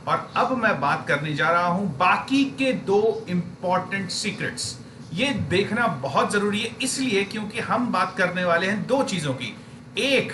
और अब मैं बात करने जा रहा हूं बाकी के दो इंपॉर्टेंट सीक्रेट्स। ये देखना बहुत जरूरी है इसलिए क्योंकि हम बात करने वाले हैं दो चीजों की। एक,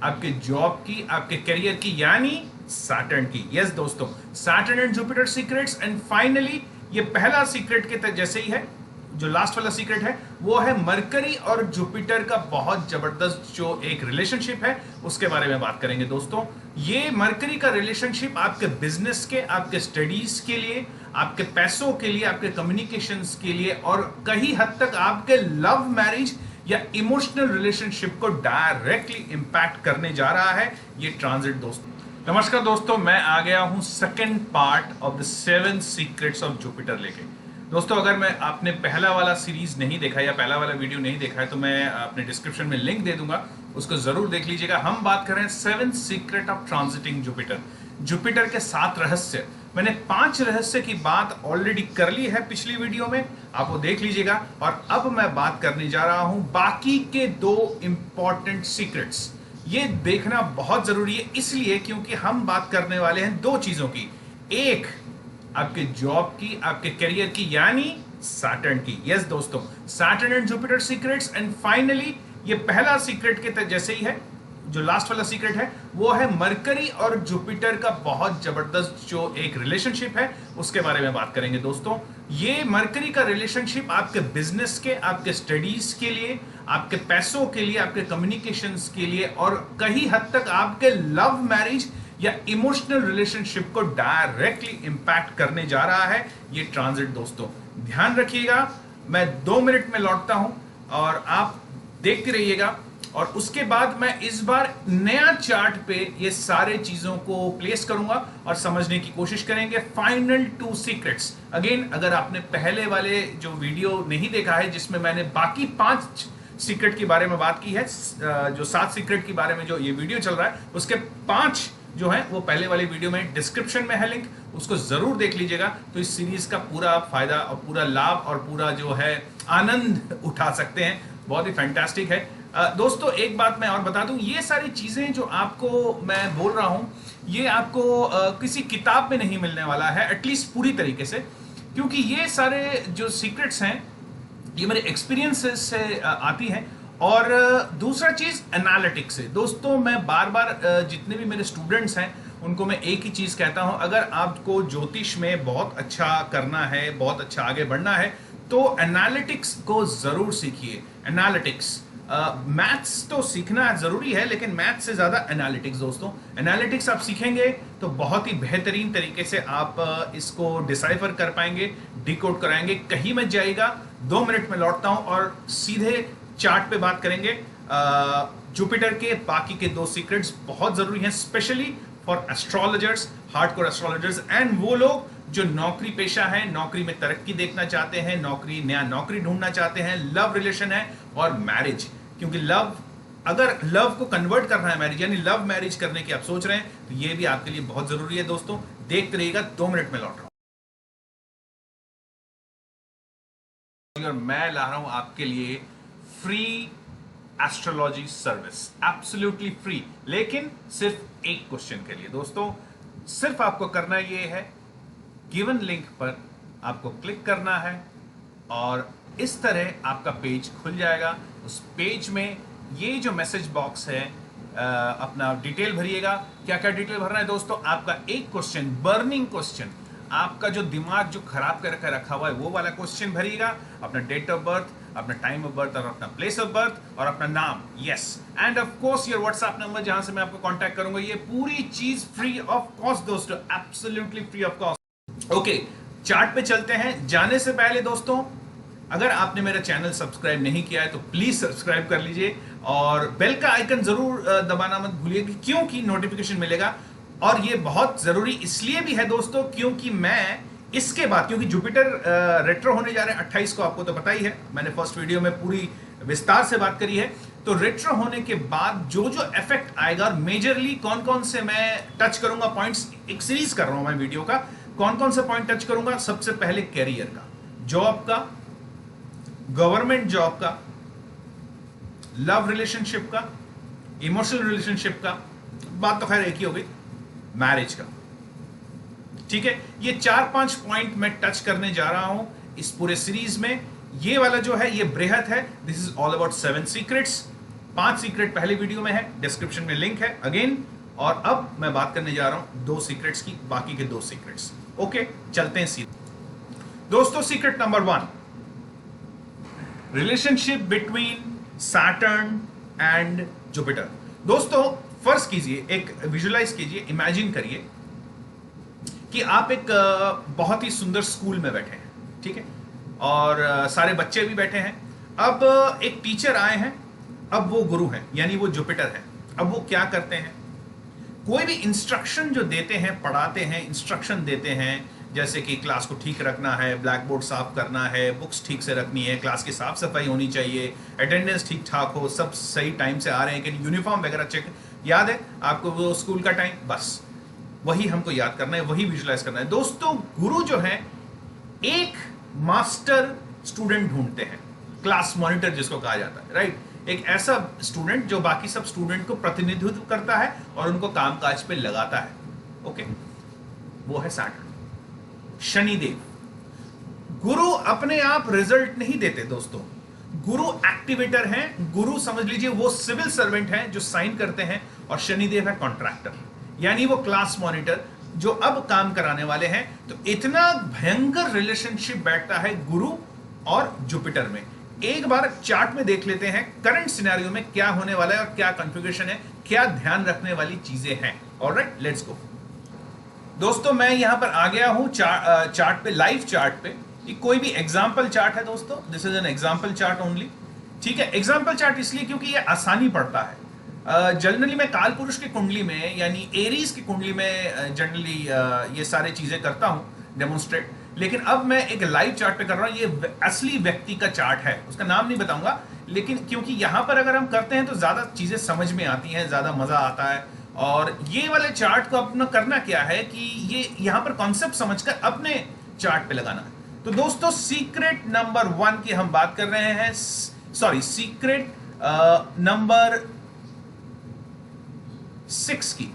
आपके जॉब की, आपके करियर की, यानी सैटर्न की। यस दोस्तों, Saturn and Jupiter secrets. And finally ये पहला सीक्रेट के जैसे ही है, जो लास्ट वाला सीक्रेट है वो है मरकरी और जुपिटर का बहुत जबरदस्त जो एक रिलेशनशिप है उसके बारे में बात करेंगे दोस्तों। ये मरकरी का रिलेशनशिप आपके बिजनेस के, आपके स्टडीज के लिए, आपके पैसों के लिए, आपके कम्युनिकेशंस के लिए और कहीं हद तक आपके लव मैरिज या इमोशनल रिलेशनशिप को डायरेक्टली इंपैक्ट करने जा रहा है ये ट्रांजिट दोस्तों। नमस्कार दोस्तों, मैं आ गया हूं second part of the 7 secrets of Jupiter लेके। दोस्तों अगर मैं आपने पहला वाला सीरीज नहीं देखा या पहला वाला वीडियो नहीं देखा है तो मैं अपने डिस्क्रिप्शन में लिंक दे दूंगा, उसको जरूर देख लीजिएगा। हम बात कर रहे हैं 7 secret of transiting Jupiter, Jupiter के 7 रहस्य। मैंने 5 रहस्य की बात ऑलरेडी कर ली है पिछली वीडियो में, आप वो देख लीजिएगा। और अब मैं बात करने जा रहा हूं बाकी के दो इंपॉर्टेंट सीक्रेट्स। ये देखना बहुत जरूरी है इसलिए क्योंकि हम बात करने वाले हैं दो चीजों की। एक, आपके जॉब की, आपके करियर की, यानी सैटर्न की। यस दोस्तों, Saturn and Jupiter secrets. And finally ये पहला सीक्रेट के जैसे ही है, जो लास्ट वाला सीक्रेट है वो है मरकरी और जुपिटर का बहुत जबरदस्त जो एक रिलेशनशिप है उसके बारे में बात करेंगे दोस्तों। ये मरकरी का रिलेशनशिप आपके बिजनेस के, आपके स्टडीज के लिए, आपके पैसों के लिए, आपके कम्युनिकेशंस के लिए और कहीं हद तक आपके लव मैरिज या इमोशनल रिलेशनशिप को डायरेक्टली इंपैक्ट करने जा रहा है ये ट्रांजिट दोस्तों। ध्यान रखिएगा, मैं 2 मिनट में लौटता हूं और आप देखते रहिएगा। और उसके बाद मैं इस बार नया चार्ट पे ये सारे चीजों को प्लेस करूंगा और समझने की कोशिश करेंगे। Final 2 secrets. अगेन, अगर आपने पहले वाले जो वीडियो नहीं देखा है जिसमें मैंने बाकी 5 सीक्रेट के बारे में बात की है, जो 7 सीक्रेट के बारे में जो ये वीडियो चल रहा है उसके 5 जो है वो पहले वाली वीडियो में डिस्क्रिप्शन में है लिंक, उसको जरूर देख लीजिएगा। तो इस सीरीज का पूरा फायदा और पूरा लाभ और पूरा जो है आनंद उठा सकते हैं। बहुत ही फैंटास्टिक है दोस्तों। एक बात मैं और बता दूं, ये सारी चीजें जो आपको मैं बोल रहा हूं ये आपको किसी किताब में नहीं मिलने वाला है, एटलीस्ट पूरी तरीके से, क्योंकि ये सारे जो सीक्रेट्स हैं ये मेरे एक्सपीरियंसेस से आती हैं। और दूसरा चीज एनालिटिक्स है दोस्तों। मैं बार बार जितने भी मेरे स्टूडेंट्स हैं उनको मैं एक ही चीज कहता हूं, अगर आपको ज्योतिष में बहुत अच्छा करना है, बहुत अच्छा आगे बढ़ना है तो एनालिटिक्स को जरूर सीखिए। एनालिटिक्स, मैथ्स तो सीखना जरूरी है लेकिन मैथ्स से ज्यादा एनालिटिक्स दोस्तों। एनालिटिक्स आप सीखेंगे तो बहुत ही बेहतरीन तरीके से आप इसको डिसाइफर कर पाएंगे, डिकोड कराएंगे, कहीं मत जाएगा। 2 मिनट में लौटता हूं और सीधे चार्ट पे बात करेंगे। जुपिटर के बाकी के 2 सीक्रेट्स बहुत जरूरी हैं, specially for astrologers, hardcore astrologers and वो लोग जो नौकरी पेशा है, नौकरी में तरक्की देखना चाहते हैं, नया नौकरी ढूंढना चाहते हैं, लव रिलेशन है और मैरिज। क्योंकि अगर लव को कन्वर्ट करना है मैरिज, यानी लव मैरिज करने की आप सोच रहे हैं तो ये भी आपके लिए बहुत जरूरी है दोस्तों। देखते रहिएगा, 2 मिनट में लौट रहा हूं और मैं ला रहा हूं आपके लिए free astrology service, absolutely free, लेकिन सिर्फ एक क्वेश्चन के लिए दोस्तों। सिर्फ आपको करना ये है, गिवन लिंक पर आपको क्लिक करना है और इस तरह आपका पेज खुल जाएगा। उस पेज में ये जो मैसेज बॉक्स है, अपना डिटेल भरिएगा। क्या क्या डिटेल भरना है दोस्तों? आपका एक क्वेश्चन, बर्निंग क्वेश्चन, आपका जो दिमाग जो खराब करके रखा हुआ है वो वाला क्वेश्चन भरिएगा। अपना डेट ऑफ बर्थ, अपना टाइम ऑफ बर्थ और अपना प्लेस ऑफ बर्थ और अपना नाम, yes, end of course your WhatsApp number जहां से मैं आपको कांटेक्ट करूंगा। ये पूरी चीज फ्री ऑफ कॉस्ट दोस्तों, absolutely free of cost. Okay, chart पे चलते हैं। जाने से पहले दोस्तों, अगर आपने मेरा चैनल सब्सक्राइब नहीं किया है तो प्लीज सब्सक्राइब कर लीजिए और बेल का आइकन जरूर दबाना मत भूलिए, क्योंकि नोटिफिकेशन मिलेगा। और ये बहुत जरूरी इसलिए भी है दोस्तों क्योंकि मैं इसके बाद, क्योंकि जुपिटर रेट्रो होने जा रहे हैं 28 को, आपको तो पता ही है, मैंने फर्स्ट वीडियो में पूरी विस्तार से बात करी है। तो रेट्रो होने के बाद जो जो इफेक्ट आएगा और मेजरली कौन कौन से मैं टच करूंगा पॉइंट्स, एक सीरीज कर रहा हूं मैं वीडियो का, कौन कौन से पॉइंट टच करूंगा। सबसे पहले कैरियर का, जॉब का, गवर्नमेंट जॉब का, लव रिलेशनशिप का, इमोशनल रिलेशनशिप का, बात तो खैर एक ही हो गई, मैरिज का। ठीक है, ये 4-5 पॉइंट मैं टच करने जा रहा हूं इस पूरे सीरीज में। ये वाला जो है ये बृहत है, this is all about 7 secrets. 5 secret पहले वीडियो में है, डिस्क्रिप्शन में लिंक है अगेन। और अब मैं बात करने जा रहा हूं 2 सीक्रेट्स की, बाकी के 2 सीक्रेट्स। ओके, चलते हैं सीधे दोस्तों। Secret number 1, relationship between Saturn and Jupiter. दोस्तों फर्ज कीजिए, एक विजुअलाइज कीजिए, इमेजिन करिए कि आप एक बहुत ही सुंदर स्कूल में बैठे हैं, ठीक है, और सारे बच्चे भी बैठे हैं। अब एक टीचर आए हैं, अब वो गुरु हैं, यानी वो जुपिटर है। अब वो क्या करते हैं, कोई भी इंस्ट्रक्शन जो देते हैं, पढ़ाते हैं, इंस्ट्रक्शन देते हैं, जैसे कि क्लास को ठीक रखना है, ब्लैक बोर्ड साफ करना है, बुक्स ठीक से रखनी है, क्लास की साफ सफाई होनी चाहिए, अटेंडेंस ठीक ठाक हो, सब सही टाइम से आ रहे हैं कि यूनिफॉर्म वगैरह चेक, याद है आपको वो स्कूल का टाइम, बस वही हमको याद करना है, वही विजुलाइज करना है। दोस्तों गुरु जो है एक मास्टर स्टूडेंट ढूंढते हैं, क्लास मॉनिटर जिसको कहा जाता है, राइट। एक ऐसा स्टूडेंट जो बाकी सब स्टूडेंट को प्रतिनिधित्व करता है और उनको कामकाज पे लगाता है। ओके, वो है सैटर्न, शनिदेव। गुरु अपने आप रिजल्ट नहीं देते दोस्तों, गुरु एक्टिवेटर हैं। गुरु समझ लीजिए वो सिविल सर्वेंट हैं जो साइन करते हैं, और शनिदेव है कॉन्ट्रैक्टर, यानी वो क्लास मॉनिटर जो अब काम कराने वाले हैं। तो इतना भयंकर रिलेशनशिप बैठता है गुरु और जुपिटर में। एक बार चार्ट में देख लेते हैं करंट सिनेरियो में क्या होने वाला है और क्या कॉन्फ़िगरेशन है, क्या ध्यान रखने वाली चीजें हैं। Alright, let's go. दोस्तों मैं यहां पर आ गया हूं चार्ट पे, लाइव चार्ट पे। ये कोई भी एग्जाम्पल चार्ट है दोस्तों, this is an example chart only, ठीक है। एग्जाम्पल चार्ट इसलिए क्योंकि ये आसानी पड़ता है। जनरली मैं काल पुरुष की कुंडली में, यानी एरीज की कुंडली में जनरली ये सारी चीजें करता हूं डेमोन्स्ट्रेट, लेकिन अब मैं एक लाइव चार्ट पे कर रहा हूं। ये असली व्यक्ति का चार्ट है, उसका नाम नहीं बताऊंगा, लेकिन क्योंकि यहां पर अगर हम करते हैं तो ज्यादा चीजें समझ में आती हैं, ज्यादा मजा आता है। और ये वाले चार्ट को अपना करना क्या है कि ये यहां पर कॉन्सेप्ट समझकर अपने चार्ट पे लगाना है। तो दोस्तों सीक्रेट नंबर 1 की हम बात कर रहे हैं, सॉरी सीक्रेट नंबर 6 की।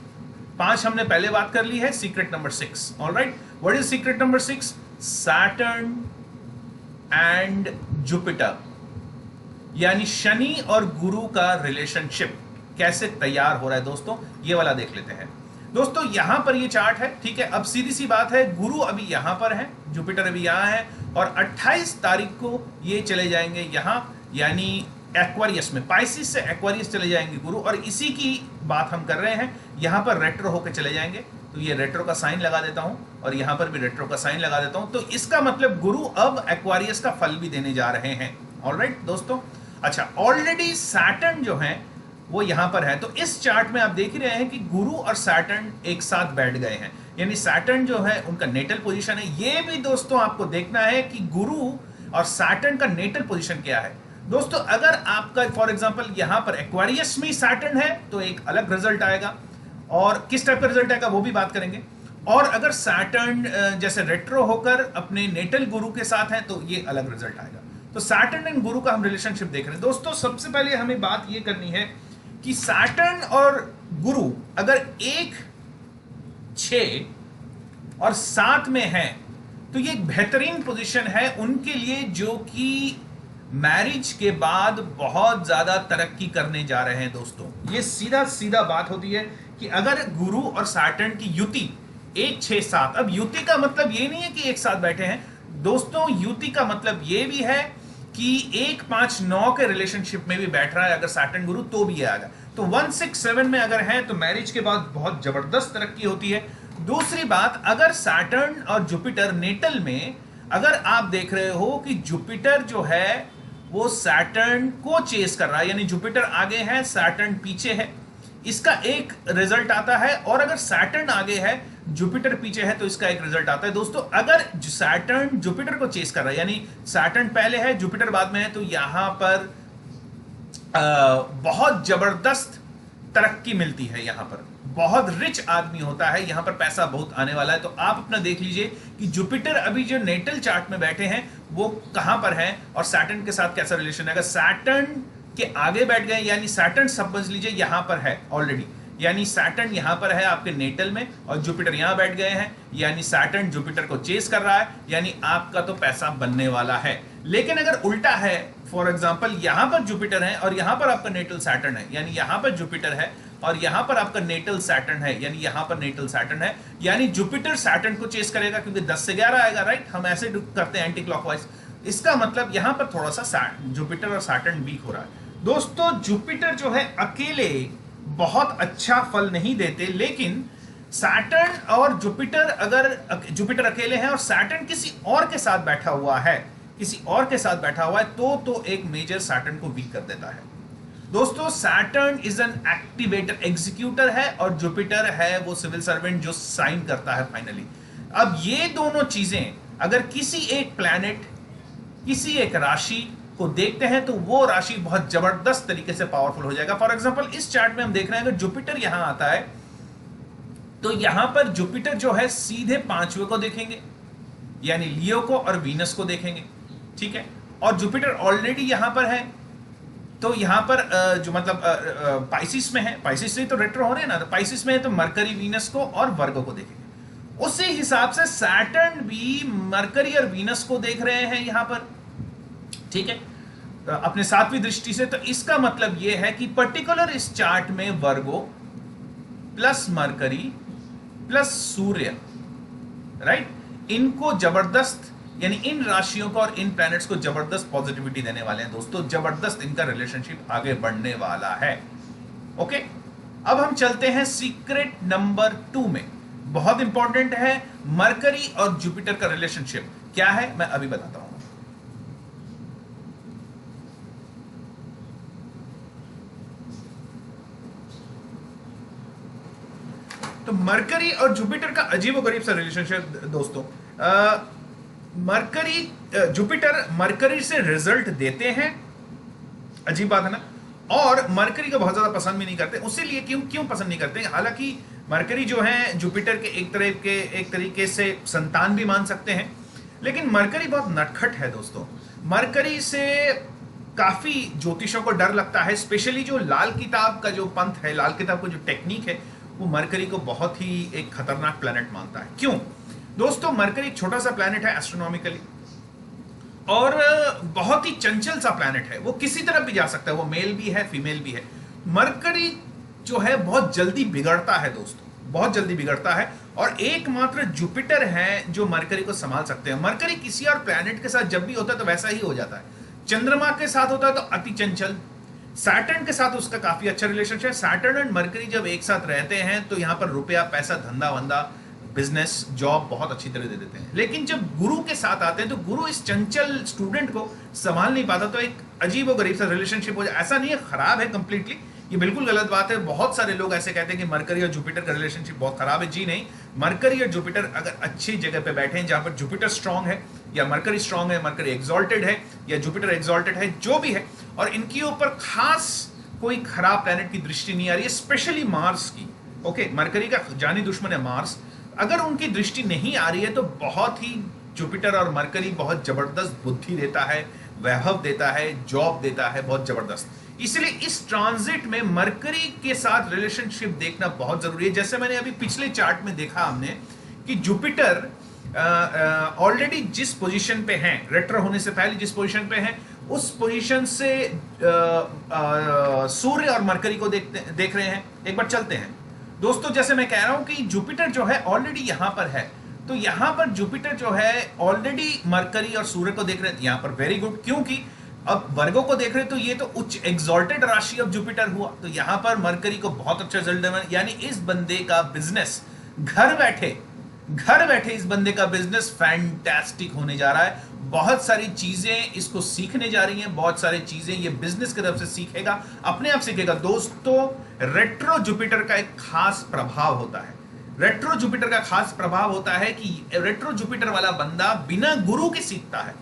5 हमने पहले बात कर ली है, secret number 6। Alright, what is secret number 6? Saturn and Jupiter, यानी शनि और गुरु का रिलेशनशिप कैसे तैयार हो रहा है दोस्तों, ये वाला देख लेते हैं। दोस्तों यहां पर ये चार्ट है, ठीक है। अब सीधी सी बात है, गुरु अभी यहां पर है, जुपिटर अभी यहां है, और 28 तारीख को ये चले जाएंगे यहां, यानी एक्वेरियस में, पाइसिस से एक्वेरियस चले जाएंगे गुरु। और इसी की बात हम कर रहे हैं, यहां पर रेट्रो होकर चले जाएंगे। तो ये रेट्रो का साइन लगा देता हूं, और यहां पर भी रेट्रो का साइन लगा देता हूं। तो इसका मतलब गुरु अब एक्वेरियस का फल भी देने जा रहे हैं। ऑलराइट दोस्तों, अच्छा, ऑलरेडी सैटर्न जो है वो यहां पर है। तो इस चार्ट में आप देख ही रहे हैं कि गुरु और सैटर्न एक साथ बैठ गए हैं, यानी सैटर्न जो है उनका नेटल पोजीशन है। ये भी दोस्तों आपको देखना है कि गुरु और सैटर्न का नेटल पोजीशन क्या है। दोस्तों अगर आपका फॉर एग्जांपल यहां पर एक्वेरियस में सैटर्न है तो एक अलग रिजल्ट आएगा, और किस टाइप का रिजल्ट आएगा वो भी बात करेंगे। और अगर सैटर्न जैसे रेट्रो होकर अपने नेटल गुरु के साथ है तो ये अलग रिजल्ट आएगा। तो सैटर्न एंड गुरु का हम रिलेशनशिप देख रहे हैं। दोस्तों सबसे पहले हमें बात ये करनी है कि सैटर्न और गुरु अगर 1, 6 और 7 में है तो ये एक बेहतरीन पोजीशन है उनके लिए, जो कि मैरिज के बाद बहुत ज्यादा तरक्की करने जा रहे हैं। दोस्तों ये सीधा सीधा बात होती है कि अगर गुरु और सैटर्न की युति 1, 6, 7, अब युति का मतलब ये नहीं है कि एक साथ बैठे हैं दोस्तों, युति का मतलब ये भी है कि 1, 5, 9 के रिलेशनशिप में भी बैठ रहा है अगर सैटर्न गुरु, तो भी आएगा। तो 1, 6, 7 में अगर है तो मैरिज के बाद बहुत जबरदस्त तरक्की होती है। दूसरी बात, अगर सैटर्न और जुपिटर नेटल में अगर आप देख रहे हो कि जुपिटर जो है वो सैटर्न को चेस कर रहा है, यानी जुपिटर आगे है सैटर्न पीछे है, इसका एक रिजल्ट आता है। और अगर सैटर्न आगे है जुपिटर पीछे है तो इसका एक रिजल्ट आता है। दोस्तों अगर सैटर्न जुपिटर को चेस कर रहा है, यानी सैटर्न पहले है जुपिटर बाद में है, तो यहां पर बहुत जबरदस्त तरक्की मिलती है, यहां पर बहुत रिच आदमी होता है, यहां पर पैसा बहुत आने वाला है। तो आप अपना देख लीजिए कि जुपिटर अभी जो नेटल चार्ट में बैठे हैं वो कहां पर है और सैटर्न के साथ कैसा रिलेशन है। अगर सैटर्न के आगे बैठ गए, यानी सैटर्न समझ लीजिए यहां पर है ऑलरेडी, यानी सैटर्न यहां पर है आपके नेटल में और जुपिटर यहां बैठ गए हैं, यानी सैटर्न जुपिटर को चेस कर रहा है, यानी आपका तो पैसा बनने वाला है। लेकिन अगर उल्टा है, फॉर एग्जांपल यहां पर जुपिटर है और यहां पर आपका नेटल सैटर्न है, यानी यहां पर जुपिटर है और यहां पर आपका नेटल सैटर्न है, यानी यहां पर नेटल सैटर्न है, यानी जुपिटर सैटर्न को चेस करेगा क्योंकि 10 से 11 आएगा, राइट। हम ऐसे करते हैं एंटी क्लॉकवाइज। इसका मतलब यहां पर थोड़ा सा जुपिटर और सैटर्न वीक हो रहा है। दोस्तों जुपिटर जो है अकेले बहुत अच्छा फल नहीं देते, लेकिन सैटर्न और जुपिटर, अगर जुपिटर अकेले हैं और सैटर्न किसी और के साथ बैठा हुआ है, किसी और के साथ बैठा हुआ है, तो एक मेजर सैटर्न को वीक कर देता है। दोस्तों Saturn is an activator, executor है, और जुपिटर है वो सिविल सर्वेंट जो साइन करता है फाइनली। अब ये दोनों चीजें अगर किसी एक प्लैनेट, किसी एक राशि को देखते हैं तो वो राशि बहुत जबरदस्त तरीके से पावरफुल हो जाएगा। फॉर एग्जांपल इस चार्ट में हम देख रहे हैं अगर जुपिटर यहां आता है तो यहां पर जुपिटर जो है सीधे 5वें को देखेंगे, यानी लियो को और वीनस को देखेंगे, ठीक है। और जुपिटर ऑलरेडी यहां पर है, तो यहां पर जो मतलब पाइसिस में है, पाइसिस से तो रेट्रो हो रहे हैं ना, तो पाइसिस में है तो मरकरी वीनस को और वर्गो को देखेंगे। उसी हिसाब से सैटर्न भी मरकरी और वीनस को देख रहे हैं यहां पर, ठीक है, अपने 7वीं दृष्टि से। तो इसका मतलब यह है कि पर्टिकुलर इस चार्ट में वर्गो प्लस मरकरी प्लस सूर्य, राइट, इनको जबरदस्त, यानी इन राशियों को और इन प्लैनेट्स को जबरदस्त पॉजिटिविटी देने वाले हैं दोस्तों, जबरदस्त इनका रिलेशनशिप आगे बढ़ने वाला है। ओके, अब हम चलते हैं सीक्रेट नंबर 2 में। बहुत इंपॉर्टेंट है, मरकरी और जुपिटर का रिलेशनशिप क्या है मैं अभी बताता हूं। तो मरकरी और जुपिटर का अजीबोगरीब सा रिलेशनशिप दोस्तों। जुपिटर मरकरी से रिजल्ट देते हैं, अजीब बात है ना, और मरकरी को बहुत ज्यादा पसंद भी नहीं करते। उसीलिए क्यों पसंद नहीं करते, हालांकि मरकरी जो है जुपिटर के एक तरीके से संतान भी मान सकते हैं, लेकिन मरकरी बहुत नटखट है दोस्तों। मरकरी से काफी ज्योतिषों को डर लगता है, स्पेशली जो लाल किताब का जो पंथ है, लाल किताब का जो टेक्निक है, वो मरकरी को बहुत ही एक खतरनाक प्लैनेट मानता है। क्यों दोस्तों, मरकरी एक छोटा सा प्लैनेट है एस्ट्रोनॉमिकली, और बहुत ही चंचल सा प्लैनेट है, वो किसी तरफ भी जा सकता है, वो मेल भी है फीमेल भी है। मरकरी जो है बहुत जल्दी बिगड़ता है दोस्तों, बहुत जल्दी बिगड़ता है, और एकमात्र जुपिटर है जो मरकरी को संभाल सकते हैं। मरकरी किसी और प्लैनेट के साथ जब भी होता है तो वैसा ही हो जाता है, चंद्रमा के साथ होता है तो अति चंचल, सैटर्न के साथ उसका काफी अच्छा रिलेशनशिप है। सैटर्न और मरकरी जब एक साथ रहते हैं तो यहां पर रुपया पैसा धंधा वंदा बिजनेस जॉब बहुत अच्छी तरह दे देते हैं। लेकिन जब गुरु के साथ आते हैं तो गुरु इस चंचल स्टूडेंट को संभाल नहीं पाता, तो एक अजीब और गरीब सा रिलेशनशिप हो जाए। ऐसा नहीं है खराब है कंप्लीटली, ये बिल्कुल गलत बात है। बहुत सारे लोग ऐसे कहते हैं कि मरकरी और जुपिटर का रिलेशनशिप बहुत खराब है। जी नहीं, मरकरी और जुपिटर अगर अच्छी जगह पे बैठे हैं जहां पर जुपिटर स्ट्रांग है या मरकरी स्ट्रांग है, मरकरी एक्सॉल्टेड है या जुपिटर एक्सॉल्टेड है, जो भी है, और इनके ऊपर खास कोई खराब प्लैनेट की दृष्टि नहीं आ रही है, स्पेशली मार्स की। ओके, मरकरी का जानी दुश्मन है मार्स, अगर उनकी दृष्टि नहीं आ रही है तो बहुत ही जुपिटर और मरकरी बहुत जबरदस्त बुद्धि देता है, वैभव देता है, जॉब देता है, बहुत जबरदस्त। इसलिए इस ट्रांजिट में मरकरी के साथ रिलेशनशिप देखना बहुत जरूरी है। जैसे मैंने अभी पिछले चार्ट में देखा हमने कि जुपिटर ऑलरेडी जिस पोजीशन पे हैं, रेट्रो होने से पहले जिस पोजीशन पे हैं, उस पोजीशन से सूर्य और मरकरी को देख रहे हैं। एक बार चलते हैं दोस्तों, जैसे मैं कह रहा हूं कि जुपिटर जो है ऑलरेडी यहां पर है, तो यहां पर जुपिटर जो है ऑलरेडी मरकरी और सूर्य को देख रहे हैं यहां पर, वेरी गुड, क्योंकि अब वर्गों को देख रहे हैं तो ये तो उच्च एक्सॉल्टेड राशि ऑफ जुपिटर हुआ, तो यहां पर मरकरी को बहुत अच्छा रिजल्ट देना, यानी इस बंदे का बिजनेस घर बैठे इस बंदे का बिजनेस फैंटास्टिक होने जा रहा है। बहुत सारी चीजें इसको सीखने जा रही हैं, बहुत सारी चीजें ये बिजनेस की तरफ से सीखेगा, अपने आप सीखेगा। दोस्तों रेट्रो जुपिटर का एक खास प्रभाव होता है, रेट्रो जुपिटर का खास प्रभाव होता है कि रेट्रो जुपिटर वाला बंदा बिना गुरु के सीखता है,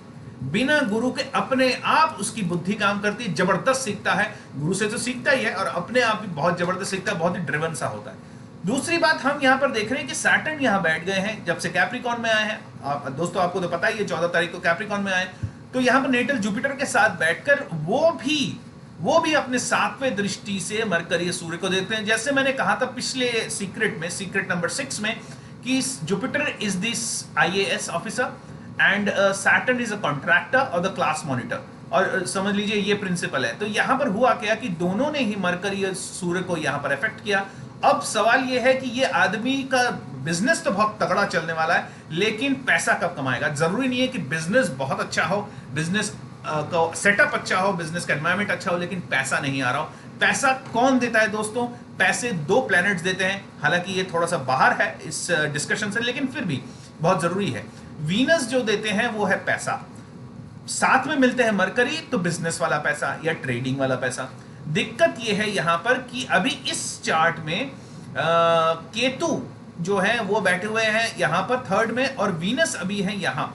बिना गुरु के अपने आप उसकी बुद्धि काम करती है, जबरदस्त सीखता है। गुरु से तो सीखता ही है और अपने आप भी बहुत जबरदस्त सीखता है, बहुत ही ड्रिवन सा होता है। दूसरी बात हम यहां पर देख रहे हैं कि सैटर्न यहां बैठ गए हैं जब से कैप्रिकॉन में आए हैं। दोस्तों आपको तो पता ही है 14 तारीख को कैप्रिकॉन में आए, तो यहां पर नेटल जुपिटर के साथ बैठकर वो भी वो भी अपने सातवें दृष्टि से मरकरी सूर्य को देखते हैं। जैसे मैंने कहा था पिछले सीक्रेट नंबर 6 में कि Jupiter is this IAS officer and Saturn is a contractor और द क्लास मॉनिटर, और समझ लीजिए ये प्रिंसिपल है। तो यहां पर हुआ क्या कि दोनों ने ही मरकरी और सूर्य को यहां पर इफेक्ट किया। अब सवाल ये है कि ये आदमी का बिजनेस तो बहुत तगड़ा चलने वाला है, लेकिन पैसा कब कमाएगा? जरूरी नहीं है कि बिजनेस बहुत अच्छा हो, बिजनेस का सेटअप अच्छा हो, बिजनेस का एनवायरमेंट अच्छा हो, लेकिन पैसा नहीं आ रहा हो। पैसा कौन देता है दोस्तों? पैसे दो प्लैनेट्स देते हैं। हालांकि ये थोड़ा सा बाहर है इस डिस्कशन से, लेकिन फिर भी बहुत जरूरी है। वीनस जो देते हैं वो है पैसा, साथ में मिलते हैं मरकरी तो बिजनेस वाला पैसा या ट्रेडिंग वाला पैसा। दिक्कत यह है यहां पर कि अभी इस चार्ट में केतु जो है वो बैठे हुए हैं यहां पर थर्ड में, और वीनस अभी है यहां।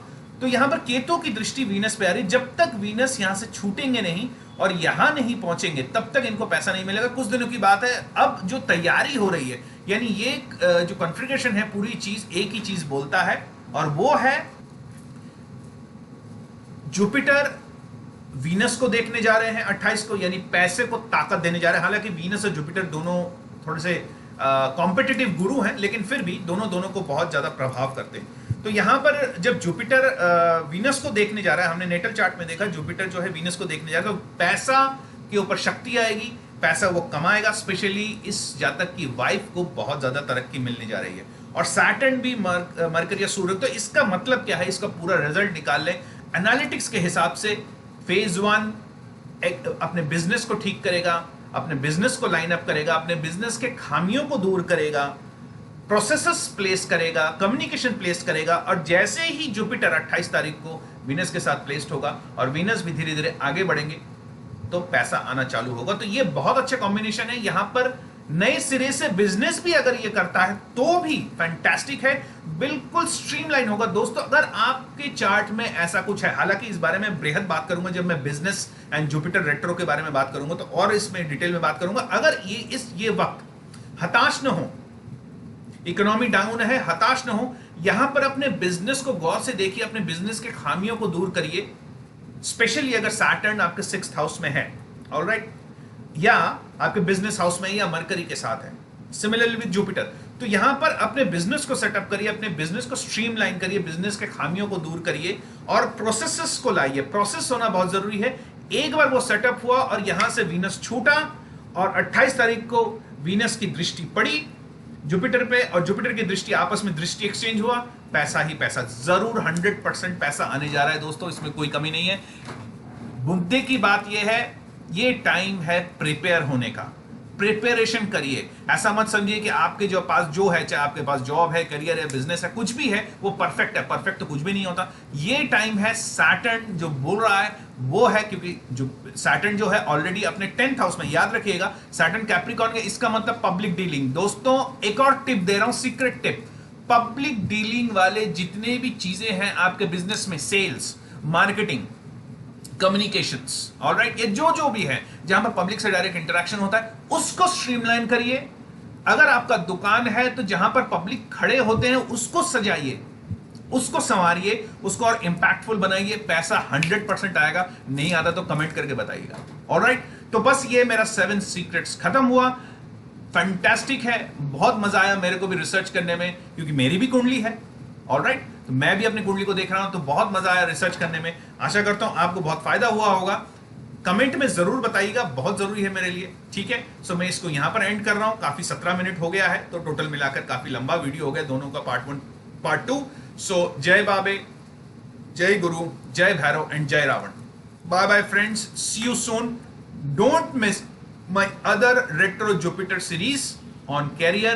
तो यहां पर केतु की दृष्टि वीनस पे आ रही। जब तक वीनस यहां से छूटेंगे नहीं और यहां नहीं पहुंचेंगे तब तक इनको पैसा नहीं मिलेगा। कुछ दिनों की बात है। अब जो तैयारी हो रही है, यानी ये जो कॉन्फ़िगरेशन है, पूरी चीज एक ही चीज बोलता है, और वो है जुपिटर वीनस को देखने जा रहे हैं 28 को, यानी पैसे को ताकत देने जा रहे हैं। हालांकि वीनस और जुपिटर दोनों थोड़े से कॉम्पिटिटिव गुरु हैं, लेकिन फिर भी दोनों को बहुत ज्यादा प्रभाव करते हैं। तो यहां पर जब जुपिटर वीनस को देखने जा रहा है, हमने नेटल चार्ट में देखा जुपिटर जो है वीनस को देखने जा रहा है, तो पैसा के ऊपर शक्ति आएगी, पैसा वो कमाएगा। स्पेशली इस जातक की वाइफ को बहुत ज्यादा तरक्की मिलने जा रही है, और सैटर्न भी मरकरी या सूर्य। तो इसका मतलब क्या है, इसका पूरा रिजल्ट निकाल लें। एनालिटिक्स के हिसाब से फेज 1 अपने बिजनेस को ठीक करेगा, अपने बिजनेस को लाइन अप करेगा, अपने बिजनेस के खामियों को दूर करेगा, प्रोसेसेस प्लेस करेगा, कम्युनिकेशन प्लेस करेगा, और जैसे ही जुपिटर 28 तारीख को वीनस के साथ प्लेस्ड होगा और वीनस भी धीरे धीरे आगे बढ़ेंगे तो पैसा आना चालू होगा। तो ये बहुत अच्छा कॉम्बिनेशन है। यहां पर नए सिरे से बिजनेस भी अगर ये करता है तो भी फैंटास्टिक है, बिल्कुल स्ट्रीमलाइन होगा। दोस्तों अगर आपके चार्ट में ऐसा कुछ है, हालांकि इस बारे में बेहद बात करूंगा जब मैं बिजनेस एंड जुपिटर रेट्रो के बारे में बात करूंगा, तो और इसमें डिटेल में बात करूंगा। अगर ये वक्त हताश न हो, इकोनॉमी डाउन है, हताश न हो, यहां पर अपने बिजनेस को गौर से देखिए, अपने बिजनेस के खामियों को दूर करिए। स्पेशली अगर सैटर्न आपके 6th हाउस में है, ऑलराइट, या आपके बिजनेस हाउस में या मरकरी के साथ है, सिमिलरली विद जुपिटर, तो यहां पर अपने बिजनेस को सेटअप करिए, अपने बिजनेस को स्ट्रीमलाइन करिए, बिजनेस के खामियों को दूर करिए और प्रोसेसेस को लाइए। प्रोसेस होना बहुत जरूरी है। एक बार वो सेटअप हुआ और यहां से वीनस छूटा और 28 तारीख को वीनस की दृष्टि पड़ी जुपिटर पे, और जुपिटर की दृष्टि, आपस में दृष्टि एक्सचेंज हुआ, पैसा ही पैसा, जरूर 100% पैसा आने जा रहा है दोस्तों, इसमें कोई कमी नहीं है। मुद्दे की बात यह है, ये टाइम है प्रिपेयर होने का। प्रिपरेशन करिए, ऐसा मत समझिए कि आपके जो पास जो है, चाहे आपके पास जॉब है, करियर है, बिजनेस है, कुछ भी है, वो परफेक्ट है। परफेक्ट तो कुछ भी नहीं होता। ये टाइम है, सैटर्न जो बोल रहा है वो है, क्योंकि जो सैटर्न जो है ऑलरेडी अपने 10th हाउस में, याद रखिएगा सैटर्न कैप्रिकॉर्न के, इसका मतलब पब्लिक डीलिंग। दोस्तों एक और टिप दे रहा हूं, सीक्रेट टिप, पब्लिक डीलिंग वाले जितने भी चीजें हैं आपके बिजनेस में, सेल्स, मार्केटिंग, कम्युनिकेशंस, ऑलराइट, ये जो भी है जहां पर पब्लिक से डायरेक्ट इंटरेक्शन होता है, उसको स्ट्रीमलाइन करिए। अगर आपका दुकान है तो जहां पर पब्लिक खड़े होते हैं उसको सजाइए, उसको संवारिए, उसको और इंपैक्टफुल बनाइए। पैसा 100% आएगा। नहीं आता तो कमेंट करके बताइएगा, ऑलराइट। तो बस ये मेरा 7 सीक्रेट्स खत्म हुआ। फैंटास्टिक है, बहुत मजा आया मेरे को भी रिसर्च करने में, क्योंकि मेरी भी कुंडली है, ऑलराइट। तो मैं भी अपनी कुंडली को देख रहा हूं, तो बहुत मजा आया रिसर्च करने में। आशा करता हूं आपको बहुत फायदा हुआ होगा। कमेंट में जरूर बताइएगा, बहुत जरूरी है मेरे लिए, ठीक है। सो मैं इसको यहां पर एंड कर रहा हूं। काफी 17 मिनट हो गया है, तो टोटल मिलाकर काफी लंबा वीडियो हो गया, दोनों का पार्ट 1 पार्ट 2। सो जय बाबे, जय गुरु, जय भैरव एंड जय Ravan. Bye bye friends, see you soon. Don't miss my other retro Jupiter series on career,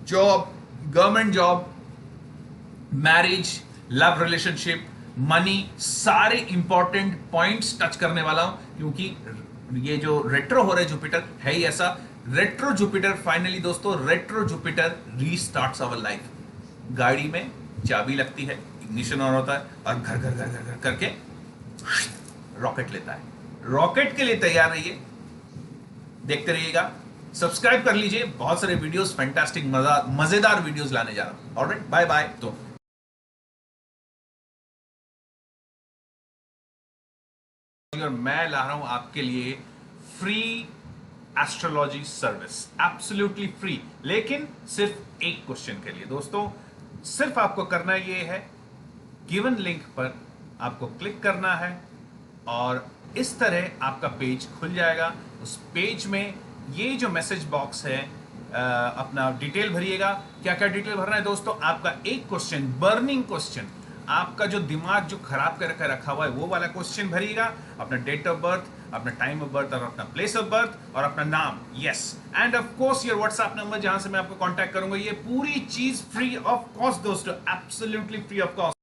job, government job, marriage, love relationship, money, सारे इंपॉर्टेंट पॉइंट्स टच करने वाला हूं, क्योंकि ये जो रेट्रो हो रहा है जुपिटर है ही ऐसा। रेट्रो जुपिटर फाइनली दोस्तों, रेट्रो जुपिटर रीस्टार्ट्स आवर लाइफ। गाड़ी में चाबी लगती है, इग्निशन ऑन होता है और घर घर घर घर घर करके रॉकेट लेता है। रॉकेट के लिए तैयार रहिए, देखते रहिएगा, सब्सक्राइब कर लीजिए। बहुत सारे वीडियोस, फैंटास्टिक मजेदार वीडियोस लाने जा रहा हूं। Alright, bye bye. तो और मैं ला रहा हूं आपके लिए free astrology service, absolutely free, लेकिन सिर्फ एक क्वेश्चन के लिए। दोस्तों सिर्फ आपको करना ये है, गिवन लिंक पर आपको क्लिक करना है और इस तरह आपका पेज खुल जाएगा। उस पेज में ये जो मैसेज बॉक्स है, अपना डिटेल भरिएगा। क्या क्या डिटेल भरना है दोस्तों? आपका एक क्वेश्चन, बर्निंग क्वेश्चन, आपका जो दिमाग जो खराब करके रखा हुआ है वो वाला क्वेश्चन भरिएगा, अपना डेट ऑफ बर्थ, अपना टाइम ऑफ बर्थ और अपना प्लेस ऑफ बर्थ और अपना नाम, yes, end of course your WhatsApp number जहां से मैं आपको कांटेक्ट करूंगा। ये पूरी चीज फ्री ऑफ कॉस्ट दोस्तों, एब्सोल्युटली फ्री ऑफ कॉस्ट।